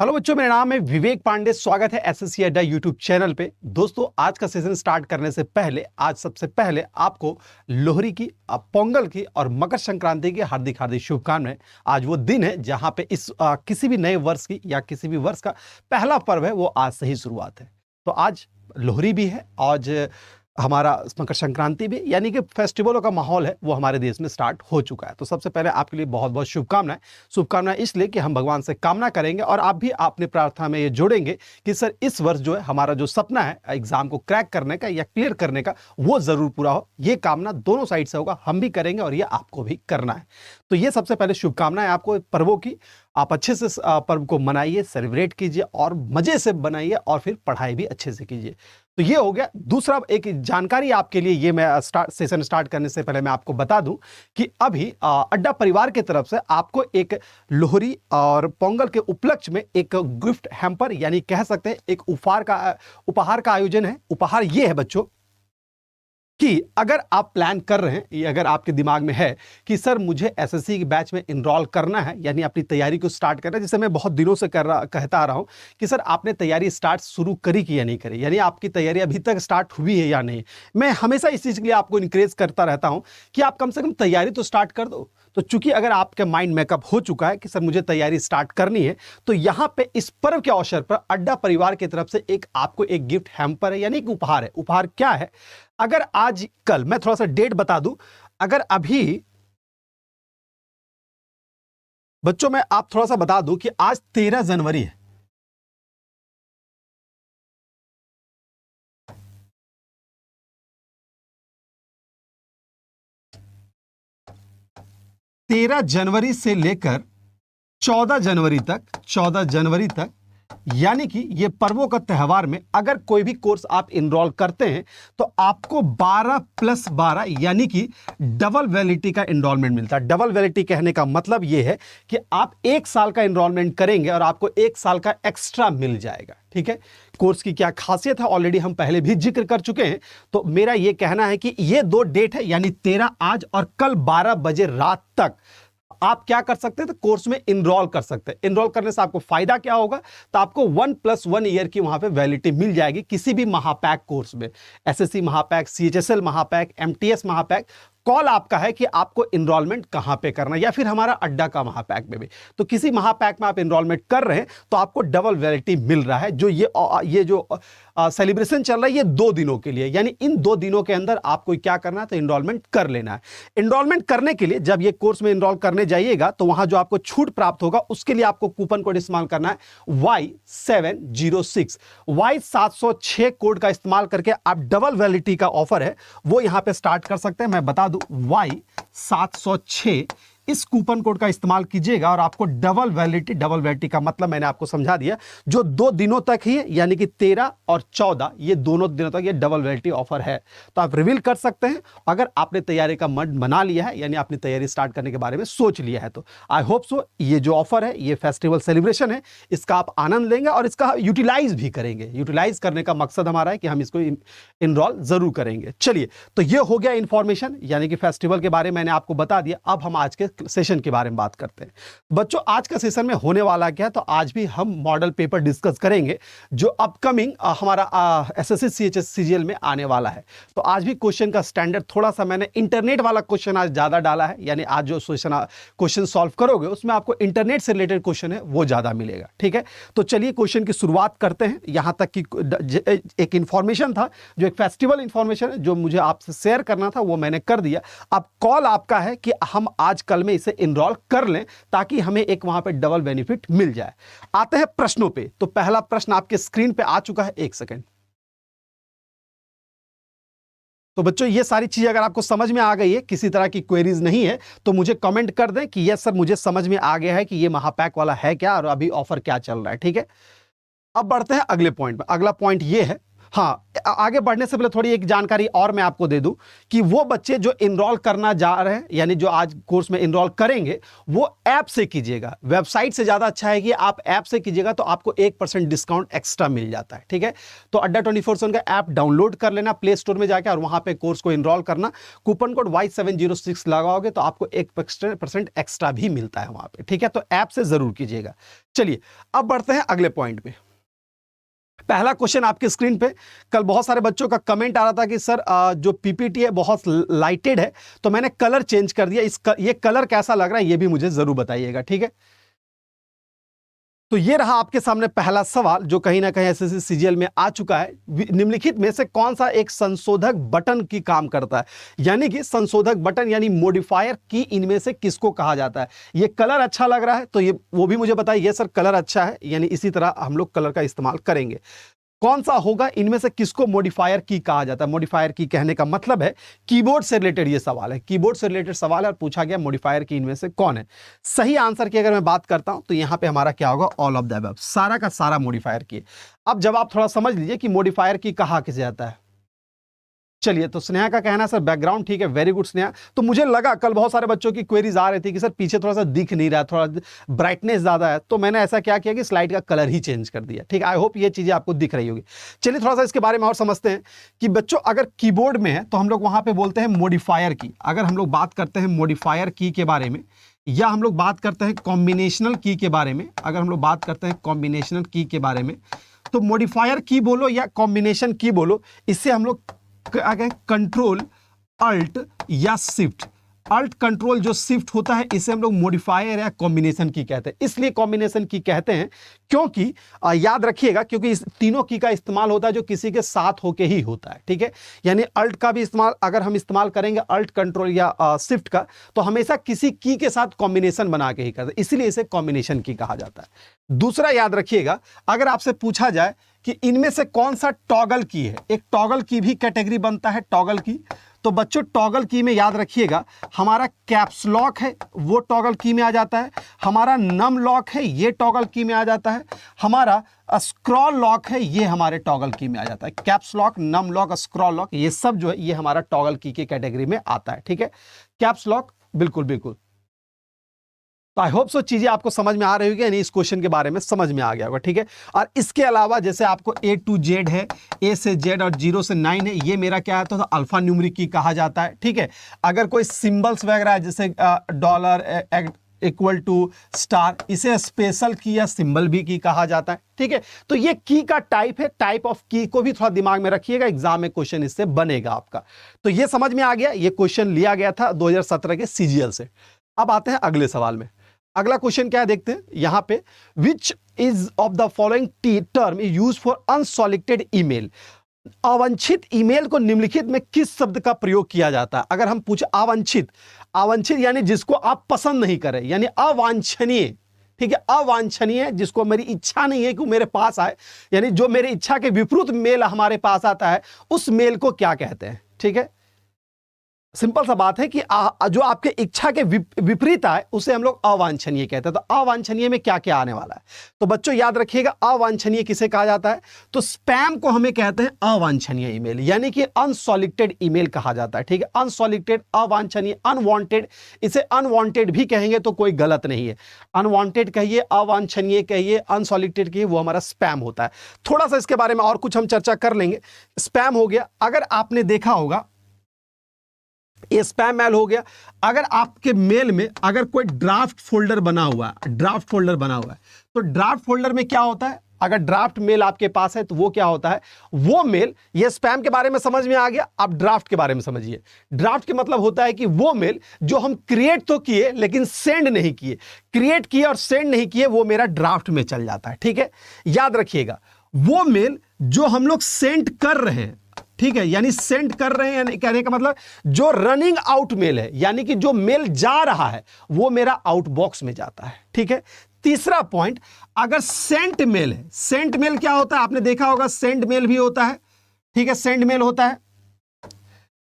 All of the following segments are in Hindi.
हेलो बच्चों, मेरा नाम है विवेक पांडे। स्वागत है एसएससी अड्डा यूट्यूब चैनल पे। दोस्तों, आज का सेशन स्टार्ट करने से पहले सबसे पहले आपको लोहरी की, पोंगल की और मकर संक्रांति की हार्दिक हार्दिक शुभकामनाएं। आज वो दिन है जहां पे इस किसी भी नए वर्ष की या किसी भी वर्ष का पहला पर्व है, वो आज से ही शुरुआत है। तो आज लोहरी भी है, आज हमारा मकर संक्रांति भी, यानी कि फेस्टिवलों का माहौल है वो हमारे देश में स्टार्ट हो चुका है। तो सबसे पहले आपके लिए बहुत बहुत शुभकामनाएं इसलिए कि हम भगवान से कामना करेंगे और आप भी अपने प्रार्थना में ये जोड़ेंगे कि सर इस वर्ष जो है हमारा जो सपना है एग्जाम को क्रैक करने का या क्लियर करने का, वो जरूर पूरा हो। ये कामना दोनों साइड से होगा, हम भी करेंगे और ये आपको भी करना है। तो ये सबसे पहले शुभकामनाएं आपको पर्वों की। आप अच्छे से पर्व को मनाइए, सेलिब्रेट कीजिए और मजे से बनाइए और फिर पढ़ाई भी अच्छे से कीजिए। तो ये हो गया। दूसरा एक जानकारी आपके लिए, ये मैं सेशन स्टार्ट करने से पहले मैं आपको बता दूं कि अभी अड्डा परिवार की तरफ से आपको एक लोहरी और पोंगल के उपलक्ष्य में एक गिफ्ट हैम्पर, यानी कह सकते हैं एक उपहार का आयोजन है। उपहार ये है बच्चों कि अगर आप प्लान कर रहे हैं, ये अगर आपके दिमाग में है कि सर मुझे एसएससी की बैच में इनरोल करना है, यानी अपनी तैयारी को स्टार्ट करना है, जिसे मैं बहुत दिनों से कहता आ रहा हूं कि सर आपने तैयारी स्टार्ट शुरू करी कि या नहीं करी, यानी आपकी तैयारी अभी तक स्टार्ट हुई है या नहीं। मैं हमेशा इस चीज़ के लिए आपको इंकरेज करता रहता हूं कि आप कम से कम तैयारी तो स्टार्ट कर दो। तो चूंकि अगर आपके माइंड मेकअप हो चुका है कि सर मुझे तैयारी स्टार्ट करनी है, तो यहां पे इस पर्व के अवसर पर अड्डा परिवार की तरफ से आपको एक गिफ्ट हैम्पर है, यानी एक उपहार है। उपहार क्या है? अगर आज कल, मैं थोड़ा सा डेट बता दूं, अगर अभी बच्चों मैं आप थोड़ा सा बता दूं कि आज 13 जनवरी है। जनवरी से लेकर 14 जनवरी तक, यानी कि ये पर्वों का त्यौहार में अगर कोई भी कोर्स आप इनरोल करते हैं तो आपको 12+12 यानी कि डबल वैलिडिटी का इनरोलमेंट मिलता है। डबल वैलिडिटी कहने का मतलब ये है कि आप 1 साल का इनरोलमेंट करेंगे और आपको 1 साल का एक्स्ट्रा मिल जाएगा। ठीक है, कोर्स की क्या खासियत है ऑलरेडी हम पहले भी जिक्र कर चुके हैं। तो मेरा ये कहना है कि ये 2 डेट है, यानी 13 आज और कल 12 बजे रात तक आप क्या कर सकते हैं, तो कोर्स में इनरोल कर सकते हैं। इनरोल करने से आपको फायदा क्या होगा, तो आपको 1+1 ईयर की वहां पे वैलिडिटी मिल जाएगी किसी भी महापैक कोर्स में। SSC Mahapack, CHSL Mahapack, MTS Mahapack. Call आपका है कि आपको इनरोलमेंट कहां पे करना है, या फिर हमारा अड्डा का महापैक में भी। तो किसी महापैक में आप इनरोलमेंट कर रहे हैं तो आपको डबल वैलिडिटी मिल रहा है। जो ये जो सेलिब्रेशन चल रहा है ये 2 दिनों के लिए, यानी इन 2 दिनों के अंदर आपको क्या करना है, तो इनरोलमेंट कर लेना है। इनरोलमेंट करने के लिए जब ये कोर्स में इनरोल करने जाइएगा तो वहां जो आपको छूट प्राप्त होगा उसके लिए आपको कूपन कोड इस्तेमाल करना है Y706। Y706 कोड का इस्तेमाल करके आप डबल वैलिडिटी का ऑफर है वो यहां पे स्टार्ट कर सकते हैं। मैं बता दूं, Y706 इस कूपन कोड का इस्तेमाल कीजिएगा और आपको डबल वैलिडिटी का मतलब मैंने आपको समझा दिया, जो 2 दिनों तक ही है, यानी कि 13 और 14 ये दोनों दिनों तक ये डबल वैलिडिटी ऑफर है। तो आप रिवील कर सकते हैं अगर आपने तैयारी का मन बना लिया है, यानी अपनी तैयारी स्टार्ट करने के बारे में सोच लिया है। तो आई होप सो ये जो ऑफर है, ये फेस्टिवल सेलिब्रेशन है, इसका आप आनंद लेंगे और इसका यूटिलाइज भी करेंगे। यूटिलाइज करने का मकसद हमारा है कि हम इसको इनरोल जरूर करेंगे। चलिए, तो ये हो गया इंफॉर्मेशन, यानी कि फेस्टिवल के बारे में मैंने आपको बता दिया। अब हम आज के सेशन के बारे में बात करते हैं। बच्चों, आज का सेशन में होने वाला क्या है, तो आज भी हम मॉडल पेपर डिस्कस करेंगे जो अपकमिंग हमारा एसएससी सीएचएस सीजीएल में आने वाला है। तो आज भी क्वेश्चन का स्टैंडर्ड थोड़ा सा मैंने इंटरनेट वाला क्वेश्चन आज ज्यादा डाला है, यानी आज जो क्वेश्चन सॉल्व करोगे उसमें आपको इंटरनेट से रिलेटेड क्वेश्चन है वो ज्यादा मिलेगा। ठीक है, तो चलिए क्वेश्चन की शुरुआत करते हैं। यहां तक कि एक इंफॉर्मेशन था, जो एक फेस्टिवल इंफॉर्मेशन है, जो मुझे आपसे शेयर करना था वो मैंने कर दिया। अब कॉल आपका है कि हम आज कल में इसे इनरोल कर लें ताकि हमें एक वहां पे डबल बेनिफिट मिल जाए। आते हैं प्रश्नों पे। तो पहला प्रश्न आपके स्क्रीन पे आ चुका है, 1 सेकंड। तो बच्चों, ये सारी चीजें अगर आपको समझ में आ गई है, किसी तरह की क्वेरीज नहीं है, तो मुझे कमेंट कर दें कि यस सर मुझे समझ में आ गया है कि ये महापैक वाला है क्या और अभी ऑफर क्या चल रहा है। ठीक है, अब बढ़ते हैं अगले पॉइंट में। अगला पॉइंट ये है, हाँ, आगे बढ़ने से पहले थोड़ी एक जानकारी और मैं आपको दे दूं कि वो बच्चे जो इनरोल करना जा रहे हैं, यानी जो आज कोर्स में इनरोल करेंगे, वो ऐप से कीजिएगा। वेबसाइट से ज़्यादा अच्छा है कि आप ऐप से कीजिएगा, तो आपको 1% डिस्काउंट एक्स्ट्रा मिल जाता है। ठीक है, तो अड्डा 24/7 का ऐप डाउनलोड कर लेना प्ले स्टोर में जाकर और वहां पे कोर्स को इनरोल करना। कूपन कोड Y706 लगाओगे तो आपको 1% एक्स्ट्रा भी मिलता है वहां पे। ठीक है, तो ऐप से जरूर कीजिएगा। चलिए अब बढ़ते हैं अगले पॉइंट पे। पहला क्वेश्चन आपके स्क्रीन पे, कल बहुत सारे बच्चों का कमेंट आ रहा था कि सर जो पीपीटी है बहुत लाइटेड है, तो मैंने कलर चेंज कर दिया। ये कलर कैसा लग रहा है ये भी मुझे जरूर बताइएगा। ठीक है, तो ये रहा आपके सामने पहला सवाल जो कहीं ना कहीं एसएससी सीजीएल में आ चुका है। निम्नलिखित में से कौन सा एक संशोधक बटन की काम करता है, यानी कि संशोधक बटन यानी मॉडिफायर की इनमें से किसको कहा जाता है। ये कलर अच्छा लग रहा है तो ये वो भी मुझे बताइए। ये सर कलर अच्छा है, यानी इसी तरह हम लोग कलर का इस्तेमाल करेंगे। कौन सा होगा इनमें से किसको मॉडिफायर की कहा जाता है। मॉडिफायर की कहने का मतलब है कीबोर्ड से रिलेटेड ये सवाल है, कीबोर्ड से रिलेटेड सवाल है और पूछा गया मॉडिफायर की इनमें से कौन है। सही आंसर की अगर मैं बात करता हूं तो यहां पे हमारा क्या होगा, ऑल ऑफ द अबव, सारा का सारा मॉडिफायर की। अब जब आप थोड़ा समझ लीजिए कि मॉडिफायर की कहा किसे जाता है। चलिए, तो स्नेहा का कहना है सर बैकग्राउंड ठीक है, वेरी गुड स्नेहा। तो मुझे लगा कल बहुत सारे बच्चों की क्वेरीज आ रही थी कि सर पीछे थोड़ा सा दिख नहीं रहा, थोड़ा ब्राइटनेस ज्यादा है, तो मैंने ऐसा क्या किया कि स्लाइड का कलर ही चेंज कर दिया। ठीक है, आई होप ये चीजें आपको दिख रही होगी। चलिए थोड़ा सा इसके बारे में और समझते हैं कि बच्चों अगर कीबोर्ड में है तो हम लोग वहां पर बोलते हैं मॉडिफायर की। अगर हम लोग बात करते हैं मॉडिफायर की के बारे में, या हम लोग बात करते हैं कॉम्बिनेशनल की के बारे में, अगर हम लोग बात करते हैं कॉम्बिनेशनल की के बारे में, तो मॉडिफायर की बोलो या कॉम्बिनेशन की बोलो, इससे हम लोग कंट्रोल अल्ट या शिफ्ट, अल्ट कंट्रोल जो शिफ्ट होता है इसे हम लोग मॉडिफायर या कॉम्बिनेशन की कहते हैं। इसलिए कॉम्बिनेशन की कहते हैं क्योंकि याद रखिएगा, क्योंकि इस तीनों की का इस्तेमाल होता है जो किसी के साथ होके ही होता है। ठीक है, यानी अल्ट का भी इस्तेमाल अगर हम इस्तेमाल करेंगे अल्ट कंट्रोल या शिफ्ट का, तो हमेशा किसी की के साथ कॉम्बिनेशन बना के ही करते हैं, इसलिए इसे कॉम्बिनेशन की कहा जाता है। दूसरा याद रखिएगा, अगर आपसे पूछा जाए कि इनमें से कौन सा टॉगल की है, एक टॉगल की भी कैटेगरी बनता है टॉगल की, तो बच्चों टॉगल की में याद रखिएगा हमारा कैप्स लॉक है वो टॉगल की में आ जाता है, हमारा नम लॉक है ये टॉगल की में आ जाता है, हमारा स्क्रॉल लॉक है ये हमारे टॉगल की में आ जाता है। Caps lock, num lock, scroll lock, ये सब जो है ये हमारा टॉगल की के कैटेगरी में आता है। ठीक है, कैप्स लॉक बिल्कुल बिल्कुल। तो आई होप सो चीजें आपको समझ में आ रही होगी, यानी इस क्वेश्चन के बारे में समझ में आ गया होगा। ठीक है, और इसके अलावा जैसे आपको A to Z है, A से Z और 0 से 9 है, ये मेरा क्या है तो अल्फा न्यूमेरिक की कहा जाता है। ठीक है, अगर कोई सिंबल्स वगैरह है जैसे डॉलर इक्वल टू स्टार, इसे स्पेशल की या सिंबल भी की कहा जाता है। ठीक है, तो ये की का टाइप है, टाइप ऑफ की को भी थोड़ा दिमाग में रखिएगा, एग्जाम में क्वेश्चन इससे बनेगा आपका। तो ये समझ में आ गया, ये क्वेश्चन लिया गया था 2017 के सीजीएल से। अब आते हैं अगले सवाल में। अगला क्वेश्चन क्या है देखते हैं यहां पे, which is of the following term is use for unsolicited email. अवांछित ईमेल को निम्नलिखित में किस शब्द का प्रयोग किया जाता है। अगर हम पूछे अवांछित, अवांछित यानी जिसको आप पसंद नहीं करें, यानी अवांछनीय। ठीक है, अवांछनीय जिसको मेरी इच्छा नहीं है कि मेरे पास आए, यानी जो मेरी इच्छा के विपरीत मेल हमारे पास आता है, उस मेल को क्या कहते हैं। ठीक है, सिंपल सा बात है कि जो आपके इच्छा के विपरीत आए उसे हम लोग अवांछनीय कहते हैं। तो अवांछनीय में क्या क्या आने वाला है, तो बच्चों याद रखिएगा अवांछनीय किसे कहा जाता है, तो स्पैम को हमें कहते हैं अवांछनीय ईमेल, यानी कि अनसॉलिक्टेड ईमेल कहा जाता है। ठीक है, अनसॉलिक्टेड, अवांछनीय, अनवांटेड, इसे अनवांटेड भी कहेंगे तो कोई गलत नहीं है। अनवांटेड कहिए, अवांछनीय कहिए, अनसॉलिक्टेड कहिए, वो हमारा स्पैम होता है। थोड़ा सा इसके बारे में और कुछ हम चर्चा कर लेंगे। स्पैम हो गया, अगर आपने देखा होगा ये स्पैम मेल हो गया। अगर आपके मेल में अगर कोई ड्राफ्ट फोल्डर बना हुआ है, ड्राफ्ट फोल्डर बना हुआ है, तो ड्राफ्ट फोल्डर में क्या होता है, अगर ड्राफ्ट मेल आपके पास है तो वो क्या होता है, वो मेल, ये स्पैम के बारे में समझ में आ गया। अब ड्राफ्ट के बारे में समझिए। ड्राफ्ट के मतलब होता है कि वो मेल जो हम क्रिएट तो किए लेकिन सेंड नहीं किए, क्रिएट किए और सेंड नहीं किए, वो मेरा ड्राफ्ट में चल जाता है। ठीक है, याद रखिएगा वो मेल जो हम लोग सेंड कर रहे हैं, ठीक है, यानी सेंड कर रहे हैं, यानी कहने का मतलब जो रनिंग आउट मेल है, यानी कि जो मेल जा रहा है वो मेरा आउटबॉक्स में जाता है। ठीक है, तीसरा पॉइंट, अगर सेंट मेल है, सेंट मेल क्या होता है आपने देखा होगा, सेंड मेल भी होता है। ठीक है, सेंड मेल होता है,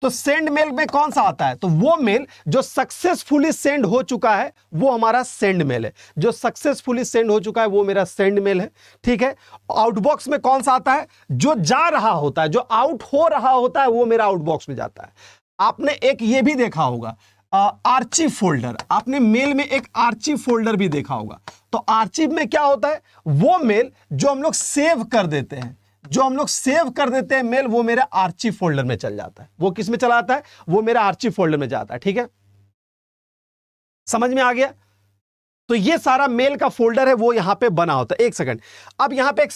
तो सेंड मेल में कौन सा आता है? तो वो मेल जो सक्सेसफुली सेंड हो चुका है वो हमारा सेंड मेल है। जो सक्सेसफुली सेंड हो चुका है वो मेरा सेंड मेल है, ठीक है। आउटबॉक्स में कौन सा आता है? जो जा रहा होता है, जो आउट हो रहा होता है वो मेरा आउटबॉक्स में जाता है। आपने एक ये भी देखा होगा आर्चिव फोल्डर, आपने मेल में एक आर्चिव फोल्डर भी देखा होगा। तो आर्चिव में क्या होता है? वो मेल जो हम लोग सेव कर देते हैं, जो हम लोग सेव कर देते हैं मेल, वो मेरे आर्चिव फोल्डर में चल जाता है। वो किस में चला आता है? वो मेरा आर्चिव फोल्डर में जाता है, ठीक है। समझ में आ गया? तो ये सारा मेल का फोल्डर है वो यहां पे बना होता है। एक सेकंड, अब यहां पे एक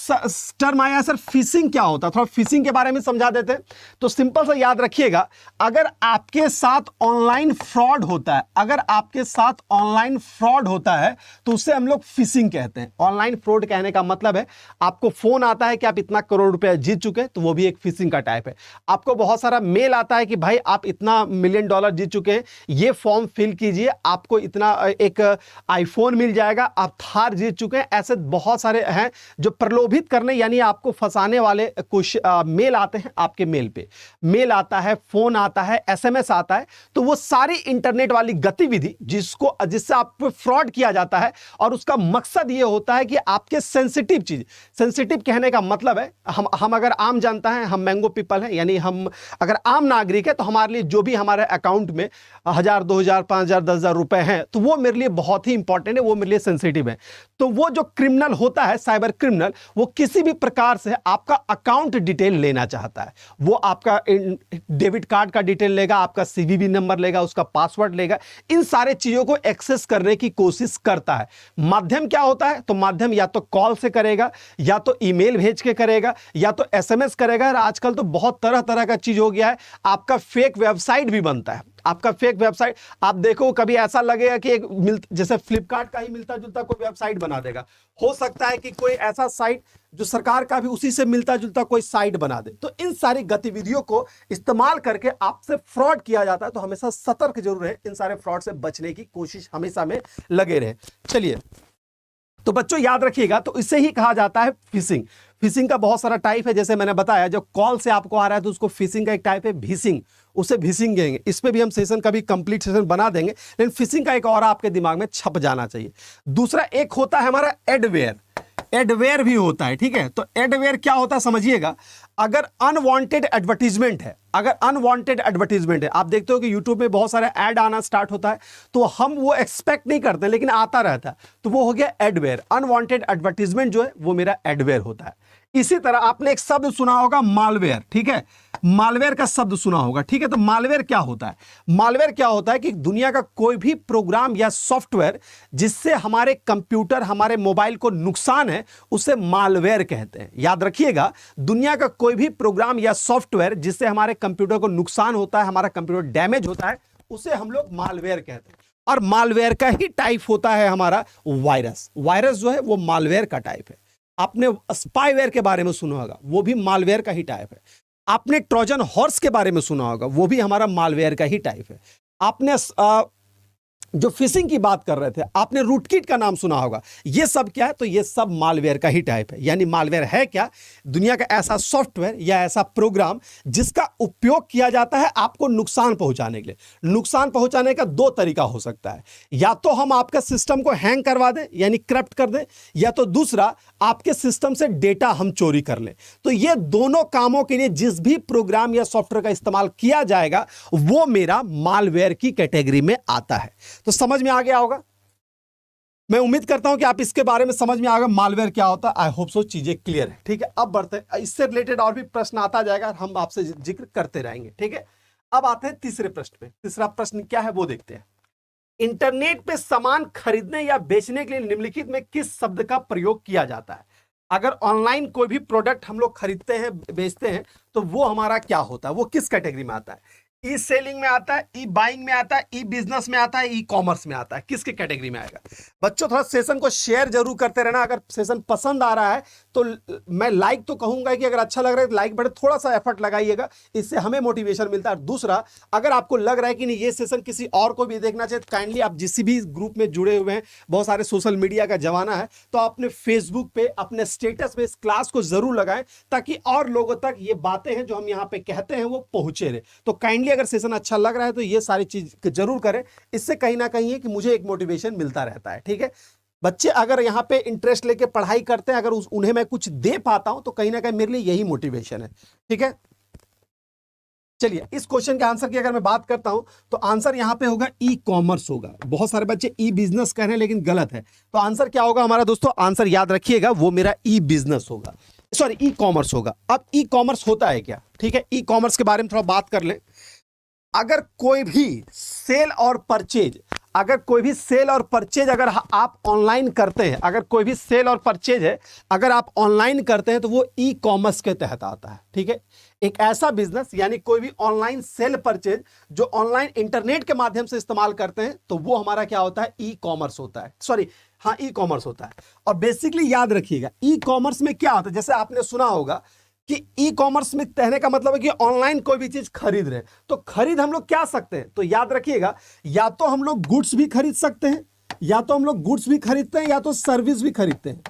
टर्म आया सर, फिशिंग क्या होता है? थोड़ा फिशिंग के बारे में समझा देते हैं। तो सिंपल सा याद रखिएगा, अगर आपके साथ ऑनलाइन फ्रॉड होता है, अगर आपके साथ ऑनलाइन फ्रॉड होता है तो उसे हम लोग फिशिंग कहते हैं। ऑनलाइन फ्रॉड कहने का मतलब है आपको फोन आता है कि आप इतना करोड़ रुपया जीत चुके हैं, तो वो भी एक फिशिंग का टाइप है। आपको बहुत सारा मेल आता है कि भाई आप इतना $1 मिलियन जीत चुके हैं, ये फॉर्म फिल कीजिए, आपको इतना एक आईफोन मिल जाएगा, आप थार जीत चुके हैं। ऐसे बहुत सारे हैं जो प्रलोभित करने यानी आपको फंसाने वाले कुछ मेल आते हैं आपके मेल पे। मेल आता है, फोन आता है, एसएमएस आता है। तो वो सारी इंटरनेट वाली गतिविधि जिससे आप पे फ्रॉड किया जाता है, और उसका मकसद ये होता है कि आपके सेंसिटिव चीज, सेंसिटिव कहने का मतलब है हम अगर आम जानता है, हम मैंगो पीपल हैं, यानी हम अगर आम नागरिक है तो हमारे लिए जो भी हमारे अकाउंट में 1000, 2000, 5000, 10,000 रुपए हैं, तो वो मेरे लिए बहुत ही इंपॉर्टेंट है, वो मेरे लिए सेंसिटिव है। तो वो जो क्रिमिनल होता है, साइबर क्रिमिनल, वो किसी भी प्रकार से आपका अकाउंट डिटेल लेना चाहता है। वो आपका डेबिट कार्ड का डिटेल लेगा, आपका सीवीवी नंबर लेगा, उसका पासवर्ड लेगा, इन सारे चीजों को एक्सेस करने की कोशिश करता है। माध्यम क्या होता है? तो माध्यम या तो कॉल से करेगा, या तो ईमेल भेज के करेगा, या तो एसएमएस करेगा। और आजकल तो बहुत तरह तरह का चीज हो गया है, आपका फेक वेबसाइट भी बनता है। आपका फेक वेबसाइट आप देखो, कभी ऐसा लगेगा कि जैसे फ्लिपकार्ट का ही मिलता जुलता कोई वेबसाइट बना देगा। हो सकता है कि कोई ऐसा साइट जो सरकार का भी उसी से मिलता जुलता कोई साइट बना दे। तो इन सारी गतिविधियों को इस्तेमाल करके आपसे फ्रॉड किया जाता है। तो हमेशा सतर्क जरूर है, इन सारे फ्रॉड से बचने की कोशिश हमेशा में लगे रहे। चलिए, तो बच्चों याद रखिएगा, तो इसे ही कहा जाता है फिशिंग। फिशिंग का बहुत सारा टाइप है, जैसे मैंने बताया, जो कॉल से आपको आ रहा है तो उसको फिशिंग का एक टाइप है भीसिंग, उसे भीसिंग कहेंगे। इस पे भी हम सेशन कभी कंप्लीट सेशन बना देंगे, लेकिन फिशिंग का एक और आपके दिमाग में छप जाना चाहिए। दूसरा एक होता है हमारा एडवेयर, एडवेयर भी होता है, ठीक है। तो एडवेयर क्या होता है समझिएगा, अगर अनवांटेड एडवर्टीजमेंट है, अगर अनवांटेड एडवर्टीजमेंट है, आप देखते हो कि यूट्यूब में बहुत सारे ऐड आना स्टार्ट होता है, तो हम वो एक्सपेक्ट नहीं करते लेकिन आता रहता है, तो वो हो गया एडवेयर। अनवांटेड एडवर्टीजमेंट जो है वो मेरा एडवेयर होता है। इसी तरह आपने एक शब्द सुना होगा मालवेयर, ठीक है, मालवेयर का शब्द सुना होगा, ठीक है। तो मालवेयर क्या होता है? मालवेयर क्या होता है कि दुनिया का कोई भी प्रोग्राम या सॉफ्टवेयर जिससे हमारे कंप्यूटर, हमारे मोबाइल को नुकसान है, उसे मालवेयर कहते हैं। याद रखिएगा, दुनिया का कोई भी प्रोग्राम या सॉफ्टवेयर जिससे हमारे कंप्यूटर को नुकसान होता है, हमारा कंप्यूटर डैमेज होता है, उसे हम लोग मालवेयर कहते हैं। और मालवेयर का ही टाइप होता है हमारा वायरस। वायरस जो है वो मालवेयर का टाइप है। आपने स्पाईवेयर के बारे में सुना होगा, वो भी मालवेयर का ही टाइप है। आपने ट्रोजन हॉर्स के बारे में सुना होगा, वो भी हमारा मालवेयर का ही टाइप है। आपने जो फिशिंग की बात कर रहे थे, आपने रूटकिट का नाम सुना होगा, ये सब क्या है? तो ये सब मालवेयर का ही टाइप है। यानी मालवेयर है क्या? दुनिया का ऐसा सॉफ्टवेयर या ऐसा प्रोग्राम जिसका उपयोग किया जाता है आपको नुकसान पहुंचाने के लिए। नुकसान पहुंचाने का दो तरीका हो सकता है, या तो हम आपका सिस्टम को हैंग करवा दें यानी करप्ट कर दें, या तो दूसरा आपके सिस्टम से डेटा हम चोरी कर लें। तो ये दोनों कामों के लिए जिस भी प्रोग्राम या सॉफ्टवेयर का इस्तेमाल किया जाएगा वो मेरा मालवेयर की कैटेगरी में आता है। तो समझ में आ गया होगा, मैं उम्मीद करता हूं कि आप इसके बारे में समझ में आ गया मालवेयर क्या होता है। आई होप सो चीजें क्लियर है, ठीक है। अब बढ़ते हैं, इससे रिलेटेड और भी प्रश्न आता जाएगा, हम आपसे जिक्र करते रहेंगे, ठीक है। अब आते हैं तीसरे प्रश्न पे। तीसरा प्रश्न क्या है वो देखते हैं। इंटरनेट पे सामान खरीदने या बेचने के लिए निम्नलिखित में किस शब्द का प्रयोग किया जाता है? अगर ऑनलाइन कोई भी प्रोडक्ट हम लोग खरीदते हैं, बेचते हैं, तो वो हमारा क्या होता है, वो किस कैटेगरी में आता है? ई सेलिंग में आता है, ई बाइंग में आता है, ई बिजनेस में आता है, ई कॉमर्स में आता है? किसके कैटेगरी में आएगा? बच्चों थोड़ा सेशन को शेयर जरूर करते रहना। अगर सेशन पसंद आ रहा है तो मैं लाइक तो कहूंगा कि अगर अच्छा लग रहा है तो लाइक बटन थोड़ा सा एफर्ट लगाइएगा, इससे हमें मोटिवेशन मिलता है। दूसरा, अगर आपको लग रहा है कि नहीं ये सेशन किसी और को भी देखना चाहिए, तो काइंडली आप जिस भी ग्रुप में जुड़े हुए हैं, बहुत सारे सोशल मीडिया का जमाना है, तो अपने फेसबुक पे, अपने स्टेटस पे इस क्लास को जरूर लगाएं, ताकि और लोगों तक ये बातें हैं जो हम यहाँ पे कहते हैं वो पहुंचे रहे। तो काइंडली अगर सेशन अच्छा लग रहा है तो ये सारी चीज जरूर करें, इससे कहीं ना कहीं है कि मुझे एक मोटिवेशन मिलता रहता है। ठीक है, बच्चे अगर यहाँ पे इंटरेस्ट लेके पढ़ाई करते हैं, अगर उन्हें मैं कुछ दे पाता हूं तो कहीं ना कहीं मेरे लिए यही मोटिवेशन है। ठीक है, चलिए इस क्वेश्चन के आंसर की अगर मैं बात करता हूं तो आंसर यहां पे होगा ई कॉमर्स होगा। बहुत सारे बच्चे ई बिजनेस कह रहे हैं लेकिन गलत है, तो आंसर क्या होगा हमारा दोस्तों, आंसर याद रखिएगा वो मेरा ई बिजनेस होगा, सॉरी ई कॉमर्स होगा। अब ई कॉमर्स होता है क्या, ठीक है, ई कॉमर्स के बारे में थोड़ा बात कर ले। अगर कोई भी सेल और परचेज, अगर कोई भी सेल और परचेज अगर आप ऑनलाइन करते हैं, अगर कोई भी सेल और परचेज है अगर आप ऑनलाइन करते हैं तो वो ई कॉमर्स के तहत आता है। ठीक है, एक ऐसा बिजनेस यानी कोई भी ऑनलाइन सेल परचेज जो ऑनलाइन इंटरनेट के माध्यम से इस्तेमाल करते हैं तो वो हमारा क्या होता है, ई कॉमर्स होता है, सॉरी हाँ ई कॉमर्स होता है। और बेसिकली याद रखिएगा ई कॉमर्स में क्या होता है, जैसे आपने सुना होगा कि ई कॉमर्स में कहने का मतलब है कि ऑनलाइन कोई भी चीज खरीद रहे हैं, तो खरीद हम लोग क्या सकते हैं, तो याद रखिएगा या तो हम लोग गुड्स भी खरीद सकते हैं, या तो हम लोग गुड्स भी खरीदते हैं, या तो सर्विस भी खरीदते हैं।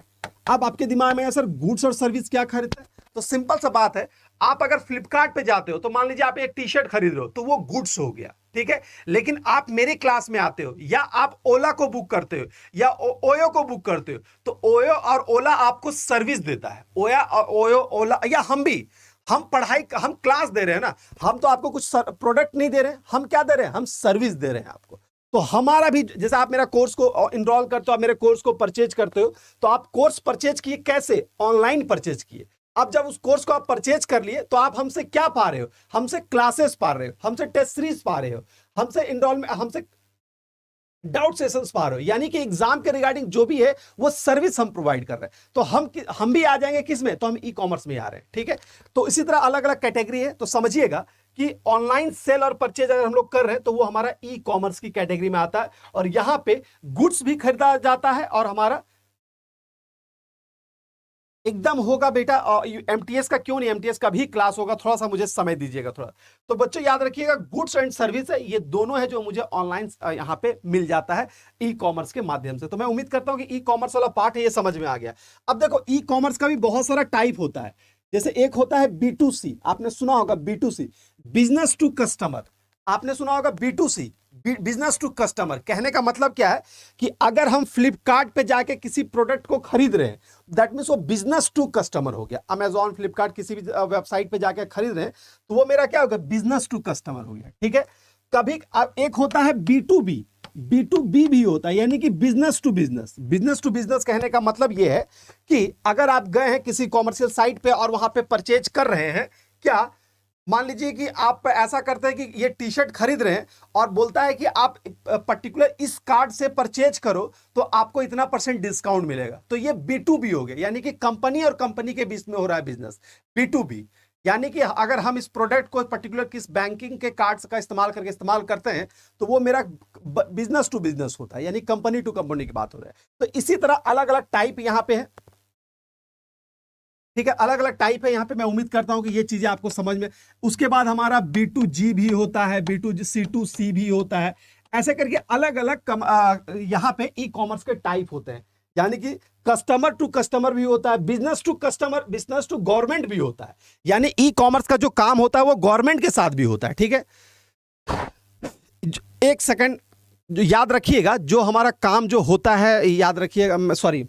अब आपके दिमाग में है सर गुड्स और सर्विस क्या खरीदते हैं, तो सिंपल सा बात है, आप अगर फ्लिपकार्ट पे जाते हो तो मान लीजिए आप एक टी शर्ट खरीद रहे हो तो वो गुड्स हो गया। ठीक है, लेकिन आप मेरे क्लास में आते हो या आप ओला को बुक करते हो या ओयो को बुक करते हो तो ओयो और ओला आपको सर्विस देता है। ओयो ओला या हम पढ़ाई हम क्लास दे रहे हैं ना, हम तो आपको कुछ प्रोडक्ट नहीं दे रहे हैं, हम क्या दे रहे हैं, हम सर्विस दे रहे हैं आपको। तो हमारा भी जैसे आप मेरा कोर्स को इनरोल करते हो, आप मेरे कोर्स को परचेज करते हो, तो आप कोर्स परचेज किए कैसे, ऑनलाइन परचेज किए। अब जब उस कोर्स को आप परचेज कर लिए तो आप हमसे क्या पा रहे हो, हमसे क्लासेस पा रहे हो, हमसे टेस्ट सीरीज पा रहे हो, हमसे इनरोलमेंट, हमसे डाउट सेशंस पा रहे हो, यानी कि एग्जाम के रिगार्डिंग जो भी है वो सर्विस हम प्रोवाइड कर रहे हैं। तो हम भी आ जाएंगे किस में, तो हम ई कॉमर्स में आ रहे हैं। ठीक है, तो इसी तरह अलग अलग कैटेगरी है, तो समझिएगा कि ऑनलाइन सेल और परचेज अगर हम लोग कर रहे हैं तो वो हमारा ई कॉमर्स की कैटेगरी में आता है, और यहां पे गुड्स भी खरीदा जाता है और हमारा एकदम होगा बेटा। एमटीएस का क्यों नहीं, एमटीएस का भी क्लास होगा, थोड़ा सा मुझे समय दीजिएगा थोड़ा। तो बच्चों याद रखिएगा गुड्स एंड सर्विस है, ये दोनों है जो मुझे ऑनलाइन यहाँ पे मिल जाता है ई कॉमर्स के माध्यम से। तो मैं उम्मीद करता हूं कि ई कॉमर्स वाला पार्ट है ये समझ में आ गया। अब देखो ई कॉमर्स का भी बहुत सारा टाइप होता है, जैसे एक होता है B2C, आपने सुना होगा B2C, बिजनेस टू कस्टमर, आपने सुना होगा B2C, बिजनेस टू कस्टमर। कहने का मतलब क्या है कि अगर हम फ्लिपकार्ट पे जाके किसी प्रोडक्ट को खरीद रहे हैं दैट मींस वो बिजनेस टू कस्टमर हो गया। अमेजॉन, फ्लिपकार्ट किसी भी वेबसाइट पे जाके खरीद रहे हैं तो वो मेरा क्या होगा, बिजनेस टू कस्टमर हो गया। ठीक है, कभी एक होता है B2B, B2B भी होता है, यानी कि business to business. Business to business कहने का मतलब यह है कि अगर आप गए हैं किसी कॉमर्शियल साइट पे और वहां पे परचेज कर रहे हैं, क्या मान लीजिए कि आप ऐसा करते हैं कि ये टी शर्ट खरीद रहे हैं और बोलता है कि आप पर्टिकुलर इस कार्ड से परचेज करो तो आपको इतना % डिस्काउंट मिलेगा, तो ये B2B हो गया, यानी कि कंपनी और कंपनी के बीच में हो रहा है बिजनेस, B2B। यानी कि अगर हम इस प्रोडक्ट को पर्टिकुलर किस बैंकिंग के कार्ड्स का इस्तेमाल करते हैं तो वो मेरा बिजनेस टू बिजनेस होता है, यानी कंपनी टू कंपनी की बात हो रहा है। तो इसी तरह अलग अलग टाइप यहां पे है। ठीक है, अलग अलग टाइप है यहाँ पे, मैं उम्मीद करता हूं कि ये चीजें आपको समझ में। उसके बाद हमारा B2G भी होता है, C2C भी होता है, ऐसे करके अलग अलग यहाँ पे ई कॉमर्स के टाइप होते हैं, यानी कि कस्टमर टू कस्टमर भी होता है, business to customer, business to government भी होता है, यानी ई कॉमर्स का जो काम होता है वो गवर्नमेंट के साथ भी होता है। ठीक है, एक सेकंड जो याद रखिएगा, जो हमारा काम जो होता है याद रखिएगा, सॉरी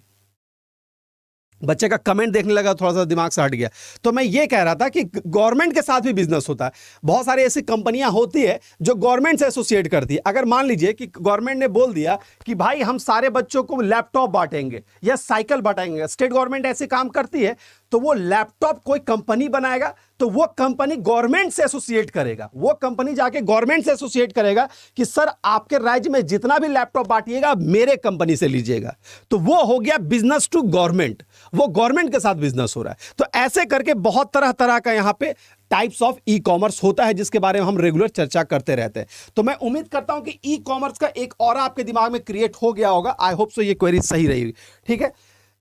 बच्चे का कमेंट देखने लगा थोड़ा सा दिमाग से हट गया। तो मैं ये कह रहा था कि गवर्नमेंट के साथ भी बिजनेस होता है, बहुत सारी ऐसी कंपनियां होती है जो गवर्नमेंट से एसोसिएट करती है। अगर मान लीजिए कि गवर्नमेंट ने बोल दिया कि भाई हम सारे बच्चों को लैपटॉप बांटेंगे या साइकिल बांटेंगे, स्टेट गवर्नमेंट ऐसे काम करती है, तो वो लैपटॉप कोई कंपनी बनाएगा तो वो कंपनी गवर्नमेंट से एसोसिएट करेगा, वो कंपनी जाके गवर्नमेंट से एसोसिएट करेगा कि सर आपके राज्य में जितना भी लैपटॉप बांटिएगा मेरे कंपनी से लीजिएगा, तो वो हो गया बिजनेस टू गवर्नमेंट, वो गवर्नमेंट के साथ बिजनेस हो रहा है। तो ऐसे करके बहुत तरह तरह का यहां पे टाइप्स ऑफ ई कॉमर्स होता है जिसके बारे में हम रेगुलर चर्चा करते रहते हैं। तो मैं उम्मीद करता हूं कि ई कॉमर्स का एक और आपके दिमाग में क्रिएट हो गया होगा। आई होप सो ये क्वेरी सही रहेगी। ठीक है,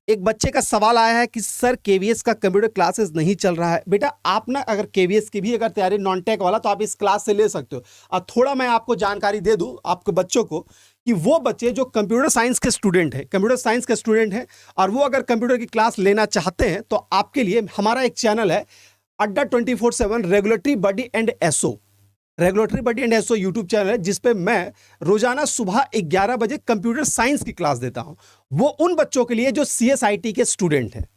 एक बच्चे का सवाल आया है कि सर केवीएस का कंप्यूटर क्लासेस नहीं चल रहा है। बेटा आप ना अगर केवीएस की भी अगर तैयारी नॉन टेक वाला तो आप इस क्लास से ले सकते हो। और थोड़ा मैं आपको जानकारी दे दूं आपके बच्चों को कि वो बच्चे जो कंप्यूटर साइंस के स्टूडेंट हैं और वो अगर कंप्यूटर की क्लास लेना चाहते हैं तो आपके लिए हमारा एक चैनल है Adda 24/7 regulatory body and SO. Regulatory body and SO YouTube channel है जिसपे मैं रोजाना सुबह 11 बजे कंप्यूटर साइंस की क्लास देता हूं। वो उन बच्चों के लिए जो सीएसआईटी के स्टूडेंट हैं,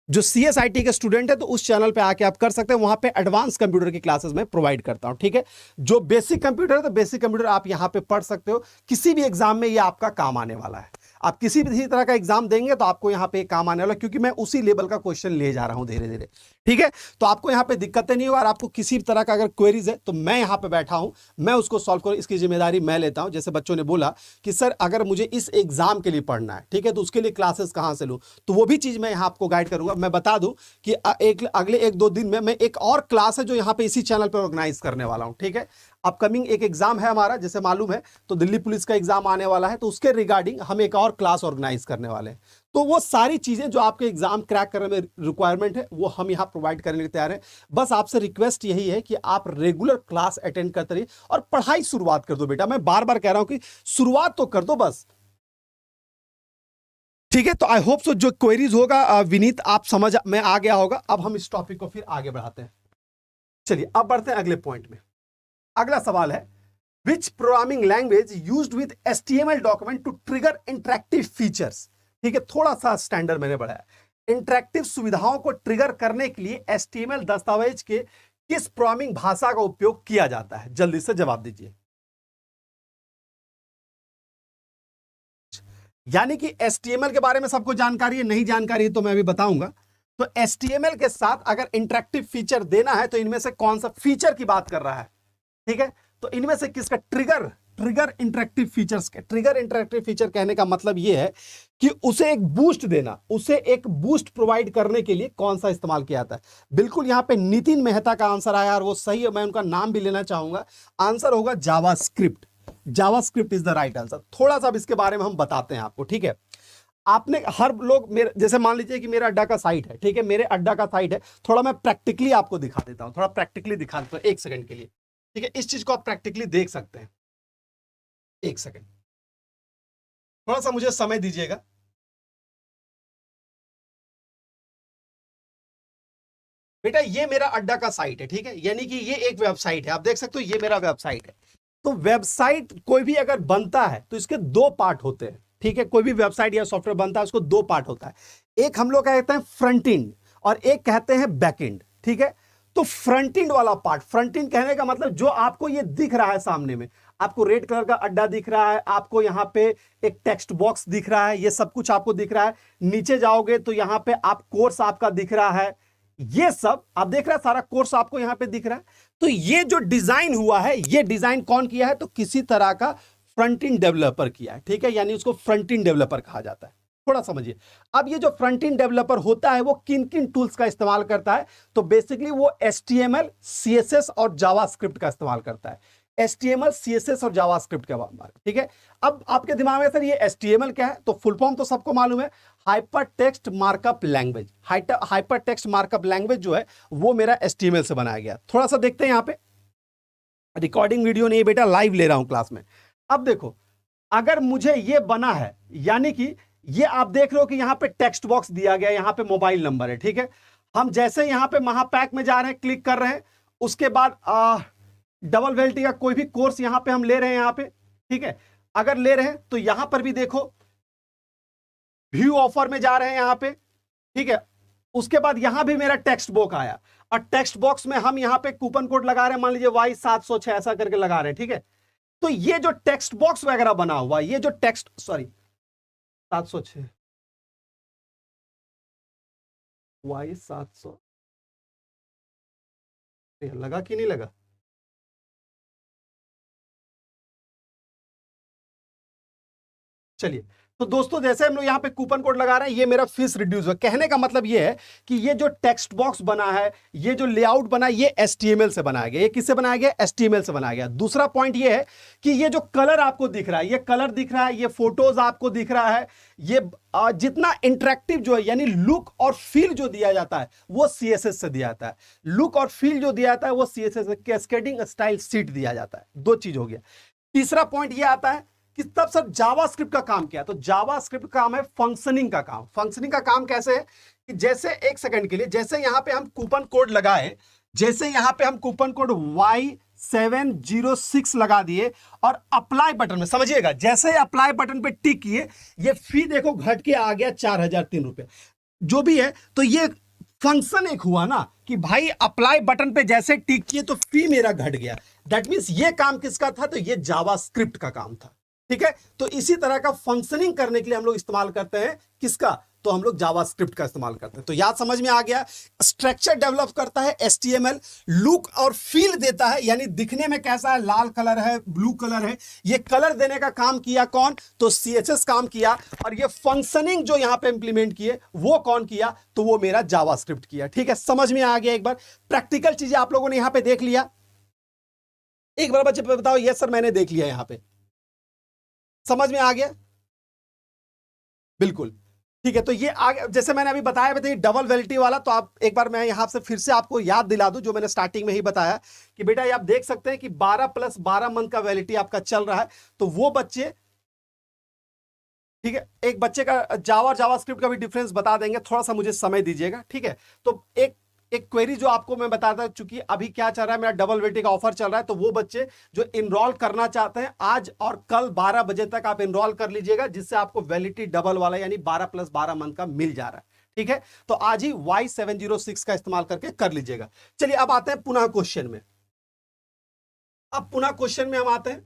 जो सीएसआईटी के स्टूडेंट है, तो उस चैनल पे आके आप कर सकते हैं। वहां पे एडवांस कंप्यूटर की क्लासेस मैं प्रोवाइड करता हूं, ठीक है। जो बेसिक कंप्यूटर है तो बेसिक कंप्यूटर आप यहां पे पढ़ सकते हो। किसी भी एग्जाम में ये आपका काम आने वाला है। आप किसी भी तरह का एग्जाम देंगे तो आपको यहां पे काम आने वाला है, क्योंकि मैं उसी लेवल का क्वेश्चन ले जा रहा हूं धीरे धीरे, ठीक है। तो आपको यहां पे दिक्कतें नहीं होगा। और आपको किसी भी तरह का अगर क्वेरीज है तो मैं यहां पे बैठा हूं, मैं उसको सॉल्व करूं, इसकी जिम्मेदारी मैं लेता हूं। जैसे बच्चों ने बोला कि सर अगर मुझे इस एग्जाम के लिए पढ़ना है, ठीक है, तो उसके लिए क्लासेस कहां से लूं, तो वो भी चीज मैं यहां आपको गाइड करूंगा। मैं बता दूं कि अगले 1-2 दिन में मैं एक और क्लास है जो यहां पे इसी चैनल पे ऑर्गेनाइज करने वाला हूं, ठीक है। अपकमिंग एक एग्जाम है हमारा, जैसे मालूम है, तो दिल्ली पुलिस का एग्जाम आने वाला है, तो उसके रिगार्डिंग हम एक और क्लास ऑर्गेनाइज करने वाले हैं। तो वो सारी चीजें जो आपके एग्जाम क्रैक करने में रिक्वायरमेंट है वो हम यहां प्रोवाइड करने के तैयार हैं। बस आपसे रिक्वेस्ट यही है कि आप रेगुलर क्लास अटेंड करते रहिए और पढ़ाई शुरुआत कर दो बेटा। मैं बार बार कह रहा हूं कि शुरुआत तो कर दो बस, ठीक है। तो आई होप सो जो क्वेरीज होगा विनीत आप समझ में आ गया होगा। अब हम इस टॉपिक को फिर आगे बढ़ाते हैं। चलिए अब बढ़ते हैं अगले पॉइंट में। अगला सवाल है, which programming language used with HTML document to trigger interactive features, ठीक है। थोड़ा सा स्टैंडर्ड मैंने बढ़ाया। इंटरेक्टिव सुविधाओं को ट्रिगर करने के लिए HTML दस्तावेज के किस प्रोग्रामिंग भाषा का उपयोग किया जाता है? जल्दी से जवाब दीजिए। यानी कि HTML के बारे में सबको जानकारी है, नहीं जानकारी है तो मैं अभी बताऊंगा। तो HTML के साथ अगर इंटरेक्टिव फीचर देना है तो इनमें से कौन सा फीचर की बात कर रहा है, ठीक है। तो इनमें से किसका ट्रिगर इंटरेक्टिव फीचर्स के, ट्रिगर इंटरेक्टिव फीचर कहने का मतलब यह है कि उसे एक बूस्ट देना, उसे एक बूस्ट प्रोवाइड करने के लिए कौन सा इस्तेमाल किया जाता है। बिल्कुल यहां पे नितिन मेहता का आंसर आया और वो सही है, मैं उनका नाम भी लेना चाहूंगा। आंसर होगा JavaScript. JavaScript is the right answer. थोड़ा सा अब इसके बारे में हम बताते हैं आपको, ठीक है। आपने हर लोग मेरे जैसे मान लीजिए कि मेरा अड्डा का साइट है, ठीक है, मेरे अड्डा का साइट है। थोड़ा मैं प्रैक्टिकली आपको दिखा देता हूं, थोड़ा प्रैक्टिकली दिखा देता हूं 1 सेकंड के लिए, ठीक है। इस चीज को आप प्रैक्टिकली देख सकते हैं। 1 सेकंड, थोड़ा सा मुझे समय दीजिएगा। बेटा ये मेरा अड्डा का साइट है, ठीक है, यानी कि ये एक वेबसाइट है, आप देख सकते हो ये मेरा वेबसाइट है। तो वेबसाइट कोई भी अगर बनता है तो इसके 2 पार्ट होते हैं, ठीक है। कोई भी वेबसाइट या सॉफ्टवेयर बनता है उसको 2 पार्ट होता है। एक हम लोग कहते हैं फ्रंट एंड और एक कहते हैं बैक एंड, ठीक है। तो फ्रंट एंड वाला पार्ट, फ्रंट एंड कहने का मतलब जो आपको ये दिख रहा है सामने में, आपको रेड कलर का अड्डा दिख रहा है, आपको यहां पे एक टेक्स्ट बॉक्स दिख रहा है, ये सब कुछ आपको दिख रहा है। नीचे जाओगे तो यहां पे आप कोर्स आपका दिख रहा है, ये सब आप देख रहे हैं, सारा कोर्स आपको यहां पे दिख रहा है। तो ये जो डिजाइन हुआ है, ये डिजाइन कौन किया है? तो किसी तरह का फ्रंट एंड डेवलपर किया है, ठीक है, यानी उसको फ्रंट एंड डेवलपर कहा जाता है। थोड़ा समझिए। अब ये जो फ्रंट एंड डेवलपर होता है वो किन किन टूल्स का इस्तेमाल करता है? तो बेसिकली वो HTML, CSS और जावास्क्रिप्ट का इस्तेमाल करता है। HTML, CSS और जावास्क्रिप्ट के बारे में, ठीक है। अब आपके दिमाग में सर ये HTML क्या है? तो फुल फॉर्म तो सबको मालूम है, hyper text markup language. Hyper text markup language जो है वो मेरा HTML से बनाया गया। थोड़ा सा देखते हैं, यहां पे रिकॉर्डिंग वीडियो नहीं है बेटा, लाइव ले रहा हूं क्लास में। अब देखो, अगर मुझे ये बना है, यानी कि ये आप देख रहे हो कि यहां पे टेक्स्ट बॉक्स दिया गया है, यहां पे मोबाइल नंबर है, ठीक है। हम जैसे यहां पे महापैक में जा रहे हैं, क्लिक कर रहे हैं, उसके बाद डबल वेल्टी का कोई भी कोर्स यहां पे हम ले रहे हैं, यहां पे, ठीक है। अगर ले रहे हैं तो यहां पर भी देखो व्यू ऑफर में जा रहे हैं यहां पे, ठीक है। उसके बाद यहां भी मेरा टेक्स्ट बॉक्स आया और टेक्स्ट बॉक्स में हम यहां पे कूपन कोड लगा रहे हैं, मान लीजिए Y706 ऐसा करके लगा रहे हैं, ठीक है। तो ये जो टेक्स्ट बॉक्स वगैरह बना हुआ, ये जो टेक्स्ट, सॉरी 706 Y700 लगा कि नहीं लगा? चलिए, तो दोस्तों जैसे हम लोग यहाँ पे कूपन कोड लगा रहे हैं, ये मेरा फीस रिड्यूस है। कहने का मतलब ये है कि ये जो टेक्स्ट बॉक्स बना है, ये जो लेआउट बना है, ये HTML से बनाया गया। ये किससे बनाया गया? HTML से बनाया गया। दूसरा पॉइंट ये है कि ये जो कलर आपको दिख रहा है, ये कलर दिख रहा है, ये फोटोज आपको दिख रहा है, ये जितना इंटरेक्टिव जो है यानी लुक और फील जो दिया जाता है वो CSS से दिया जाता है। लुक और फील जो दिया जाता है वो CSS से, कैस्केडिंग स्टाइल शीट दिया जाता है। 2 चीज हो गया। तीसरा पॉइंट ये आता है कि तब सर जावास्क्रिप्ट का काम क्या है? तो जावास्क्रिप्ट का काम है फंक्शनिंग का काम। फंक्शनिंग का काम कैसे है कि जैसे 1 सेकंड के लिए, जैसे यहां पे हम कूपन कोड लगाए, जैसे यहां पे हम कूपन कोड Y706 लगा दिए और अप्लाई बटन में, समझिएगा जैसे ही अप्लाई बटन पे टिक किए, ये फी देखो घट के आ गया 4003 रुपए जो भी है। तो ये फंक्शन एक हुआ ना कि भाई अप्लाई बटन पे जैसे टिक किए तो फी मेरा घट गया। दैट मींस ये काम किसका था? तो ये जावास्क्रिप्ट का काम था। ठीक है, तो इसी तरह का फंक्शनिंग करने के लिए हम लोग इस्तेमाल करते हैं किसका? तो हम लोग जावास्क्रिप्ट का इस्तेमाल करते हैं। तो याद समझ में आ गया। स्ट्रक्चर डेवलप करता है HTML, लुक और फील देता है, यानी दिखने में कैसा है, लाल कलर है, ब्लू कलर है, ये कलर देने का काम किया कौन? तो CSS काम किया। और ये फंक्शनिंग जो यहां पे इंप्लीमेंट किए वो कौन किया? तो वो मेरा जावास्क्रिप्ट किया। ठीक है, समझ में आ गया। एक बार प्रैक्टिकल चीजें आप लोगों ने यहां पे देख लिया। एक बार बच्चे बताओ, यस सर मैंने देख लिया। यहां पे समझ में आ गया? बिल्कुल ठीक है। तो ये आगे जैसे मैंने अभी बताया था डबल वैलिडिटी वाला, तो आप एक बार मैं यहां से फिर से आपको याद दिला दूं जो मैंने स्टार्टिंग में ही बताया कि बेटा ये आप देख सकते हैं कि 12 + 12 मंथ का वैलिडिटी आपका चल रहा है। तो वो बच्चे, ठीक है, एक बच्चे का जावा और जावास्क्रिप्ट का भी डिफरेंस बता देंगे, थोड़ा सा मुझे समय दीजिएगा। ठीक है, तो एक क्वेरी जो आपको मैं बताता, चूंकि अभी क्या चल रहा है, मेरा डबल वैलिडिटी का ऑफर चल रहा है, तो वो बच्चे जो इनरोल करना चाहते हैं आज और कल 12 बजे तक आप इनरोल कर लीजिएगा, जिससे आपको वैलिडिटी डबल वाला यानी 12 + 12 मंथ का मिल जा रहा है। ठीक है, तो आज ही Y706 का इस्तेमाल करके कर लीजिएगा। चलिए अब आते हैं पुनः क्वेश्चन में। अब पुनः क्वेश्चन में हम आते हैं,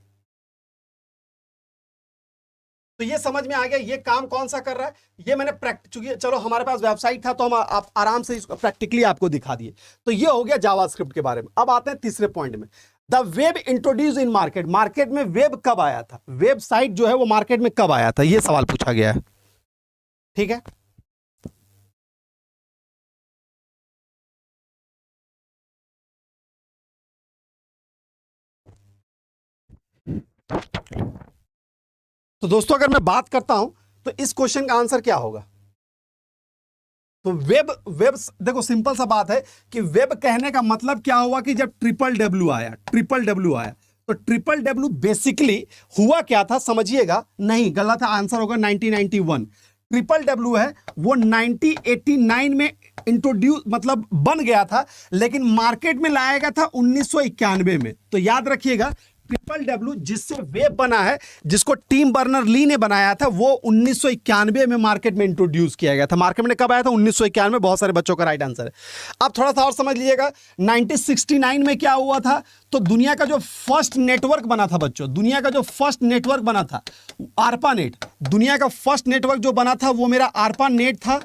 तो ये समझ में आ गया ये काम कौन सा कर रहा है। ये मैंने चूंकि चलो हमारे पास वेबसाइट था तो हम आप आराम से इसको प्रैक्टिकली आपको दिखा दिए। तो ये हो गया जावास्क्रिप्ट के बारे में। अब आते हैं तीसरे पॉइंट में, the web introduce in market. Market में वेब कब आया था? वेबसाइट जो है वो मार्केट में कब आया था, ये सवाल पूछा गया है। ठीक है, तो दोस्तों अगर मैं बात करता हूं तो इस क्वेश्चन का आंसर क्या होगा? तो वेब वेब देखो सिंपल सा बात है कि वेब कहने का मतलब क्या हुआ कि जब WWW आया, WWW आया, तो WWW बेसिकली हुआ क्या था समझिएगा। नहीं, गलत है, आंसर होगा 1991। WWW है वो 1989 में इंट्रोड्यूस मतलब बन गया था, लेकिन मार्केट में लाया गया था 1991 में। तो याद रखिएगा WWW जिससे वेब बना है, जिसको टिम बर्नर-ली ने बनाया था, वो 1991 में मार्केट में इंट्रोड्यूस किया गया था। मार्केट में कब आया था? 1991 में। बहुत सारे बच्चों का राइट आंसर है। अब थोड़ा सा और समझ लीजिएगा, 1969 में क्या हुआ था? तो दुनिया का जो फर्स्ट नेटवर्क बना था बच्चों, दुनिया का जो फर्स्ट नेटवर्क बना था ARPANET, दुनिया का फर्स्ट नेटवर्क जो बना था वो मेरा ARPANET था।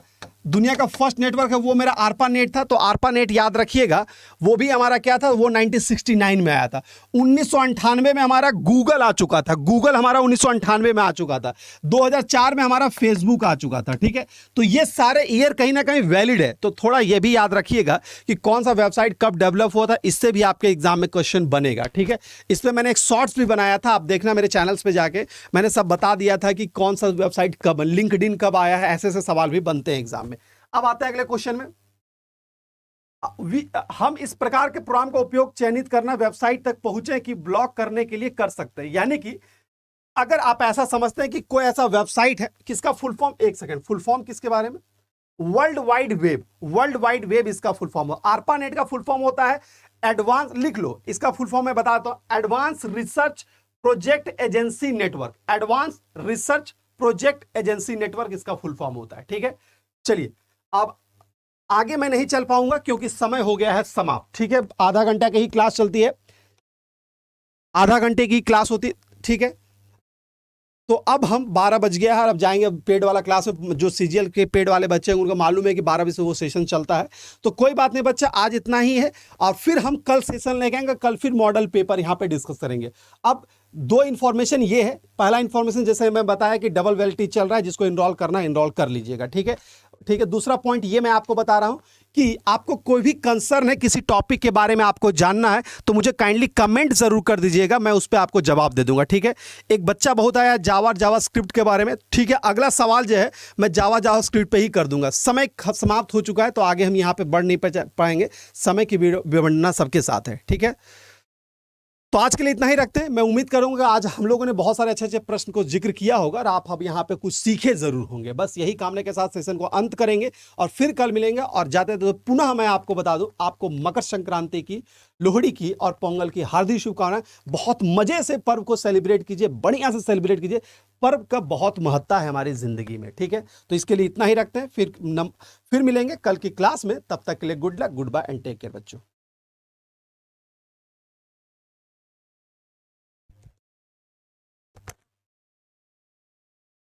दुनिया का फर्स्ट नेटवर्क है वो मेरा ARPANET था। तो ARPANET याद रखिएगा वो भी हमारा क्या था, वो 1969 में आया था। 1998 में हमारा गूगल आ चुका था, गूगल हमारा 1998 में आ चुका था। 2004 में हमारा फेसबुक आ चुका था। ठीक है, तो ये सारे ईयर कहीं ना कहीं वैलिड है। तो थोड़ा ये भी याद रखिएगा कि कौन सा वेबसाइट कब डेवलप हुआ था, इससे भी आपके एग्जाम में क्वेश्चन बनेगा। ठीक है, इस पर मैंने एक शॉर्ट्स भी बनाया था, आप देखना मेरे चैनल्स पे जाके, मैंने सब बता दिया था कि कौन सा वेबसाइट कब, लिंक्डइन कब आया है, ऐसे ऐसे सवाल भी बनते हैं एग्जाम में। अब आते हैं अगले क्वेश्चन में। हम इस प्रकार के प्रोग्राम का उपयोग चयनित करना वेबसाइट तक पहुंचे कि ब्लॉक करने के लिए कर सकते हैं। यानी कि अगर आप ऐसा समझते हैं कि कोई ऐसा वेबसाइट है, किसका फुल फॉर्म, एक सेकंड, फुल फॉर्म किसके बारे में? World wide web, world wide web इसका फुल फॉर्म है। ARPANET का फुल फॉर्म होता है एडवांस, लिख लो इसका फुल फॉर्म मैं बताता हूं, advance research project agency network. Advance research project agency network इसका फुल फॉर्म होता है। ठीक है, चलिए अब आगे मैं नहीं चल पाऊंगा क्योंकि समय हो गया है समाप्त। ठीक है, आधा घंटा की ही क्लास चलती है, आधा घंटे की क्लास होती। ठीक है, तो अब हम 12 बज गया है, अब जाएंगे पेड वाला क्लास में। जो CGL के पेड वाले बच्चे हैं उनको मालूम है कि 12 बजे से वो सेशन चलता है। तो कोई बात नहीं बच्चा, आज इतना ही है और फिर हम कल सेशन लेके आएंगे। कल फिर मॉडल पेपर यहाँ पे डिस्कस करेंगे। अब दो इन्फॉर्मेशन ये है, पहला इन्फॉर्मेशन जैसे मैं बताया कि डबल वैलिडिटी चल रहा है, जिसको इनरोल करना है इनरोल कर लीजिएगा। ठीक है, ठीक है। दूसरा पॉइंट ये मैं आपको बता रहा हूं कि आपको कोई भी कंसर्न है, किसी टॉपिक के बारे में आपको जानना है, तो मुझे काइंडली कमेंट जरूर कर दीजिएगा, मैं उस पर आपको जवाब दे दूंगा। ठीक है, एक बच्चा बहुत आया जावा जावास्क्रिप्ट के बारे में। ठीक है, अगला सवाल जो है मैं जावा जावास्क्रिप्ट पे ही कर दूंगा। समय समाप्त हो चुका है, तो आगे हम यहाँ पे बढ़ नहीं पाएंगे, समय की विडंबना सबके साथ है। ठीक है। तो आज के लिए इतना ही रखते हैं। मैं उम्मीद करूंगा आज हम लोगों ने बहुत सारे अच्छे अच्छे प्रश्न को जिक्र किया होगा और आप अब यहाँ पे कुछ सीखे जरूर होंगे। बस यही कामना के साथ सेशन को अंत करेंगे और फिर कल मिलेंगे। और जाते तो पुनः मैं आपको बता दूं, आपको मकर संक्रांति की, लोहड़ी की और पोंगल की हार्दिक शुभकामनाएं। बहुत मजे से पर्व को सेलिब्रेट कीजिए, बढ़िया से सेलिब्रेट कीजिए। पर्व का बहुत महत्ता है हमारी जिंदगी में, ठीक है। तो इसके लिए इतना ही रखते हैं, फिर मिलेंगे कल की क्लास में। तब तक के लिए good luck, good bye and take care बच्चों।